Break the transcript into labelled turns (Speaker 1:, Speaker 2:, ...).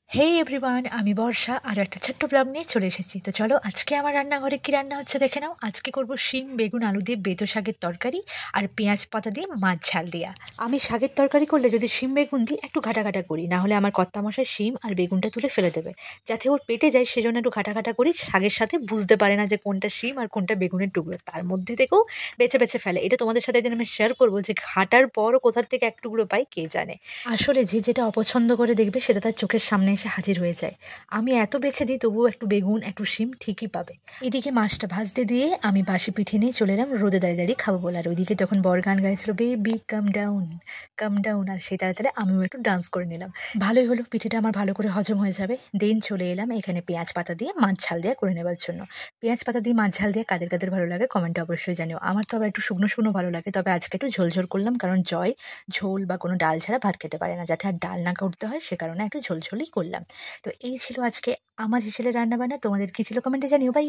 Speaker 1: হে everyone, আমি বর্ষা আরও একটা ছোট্ট ব্লগ নিয়ে চলে এসেছি। তো চলো আজকে আমার রান্নাঘরে কী রান্না হচ্ছে দেখে নাও। আজকে করব শিম বেগুন আলু দিয়ে বেতো শাকের তরকারি আর পেঁয়াজ পাতা দিয়ে মাছ ঝাল দিয়া। আমি শাকের তরকারি করলে যদি শিম বেগুন দিয়ে একটু ঘাটা ঘাটা করি, না হলে আমার কর্তামশাই শিম আর বেগুনটা তুলে ফেলে দেবে। যাতে ওর পেটে যায় সেজন্য একটু ঘাটা ঘাটা করি, শাকের সাথে বুঝতে পারে না যে কোনটা শিম আর কোনটা বেগুনের টুকরো, তার মধ্যে থেকেও বেছে বেছে ফেলে। এটা তোমাদের সাথে যেন আমি শেয়ার করবো যে ঘাটার পরও কোথার থেকে এক টুকরো পাই কে জানে। আসলে যে যেটা অপছন্দ করে দেখবে সেটা তার চোখের সামনে এসে হাজির হয়ে যায়। আমি এত বেছে দিই তবুও একটু বেগুন একটু শিম ঠিকই পাবে। এদিকে মাছটা ভাজতে দিয়ে আমি বাসি পিঠে নিয়ে চলে এলাম রোদে দাঁড়িয়ে দাঁড়িয়ে খাবো বলে। আর ওইদিকে তখন বর গান গাইছিল বেবি কাম ডাউন কাম ডাউন, আর সেই তাড়াতাড়ি আমিও একটু ডান্স করে নিলাম। ভালোই হলো, পিঠেটা আমার ভালো করে হজম হয়ে যাবে। দেন চলে এলাম এখানে পেঁয়াজ পাতা দিয়ে মাছ ঝাল দেওয়া করে নেবার জন্য। পেঁয়াজ পাতা দিয়ে মাছ ঝাল দিয়ে কাদের কাদের ভালো লাগে কমেন্টে অবশ্যই জানিও। আমার তো আবার একটু শুকনো শুকনো ভালো লাগে, তবে আজকে একটু ঝোল ঝোল করলাম, কারণ জয় ঝোল বা কোনো ডাল ছাড়া ভাত খেতে পারে না, যাতে আর ডাল না করতে হয় সে কারণে একটু ঝোল ঝোলই করলাম। তো এই ছিল আজকে আমার হিসেবে রান্না বান্না। তোমাদের কি ছিল কমেন্টে জানিও। বাই।